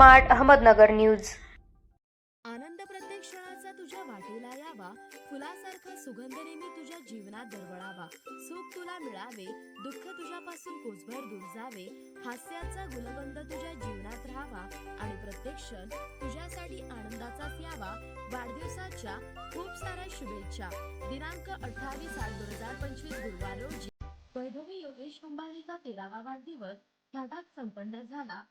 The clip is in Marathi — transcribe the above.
Smart Ahmednagar news. आनंद प्रत्येक क्षणाचा तुझ्या वाटेला यावा, फुलासारखा सुगंध नेहमी तुझ्या जीवनात दरवळावा। सुख तुला मिळावे, दुःख तुझ्यापासून कोसभर दूर जावे, हास्याचा गुलगंध तुझ्या जीवनात राहावा आणि प्रत्येक क्षण तुझ्यासाठी आनंदाचाच यावा। वाढदिवसाच्या खूप साऱ्या शुभेच्छा। दिनांक 28/8/2025 गुरुवार रोजी वैभवी योगेश अंबानीचा 13वा वाढदिवस थाटात संपन्न झाला।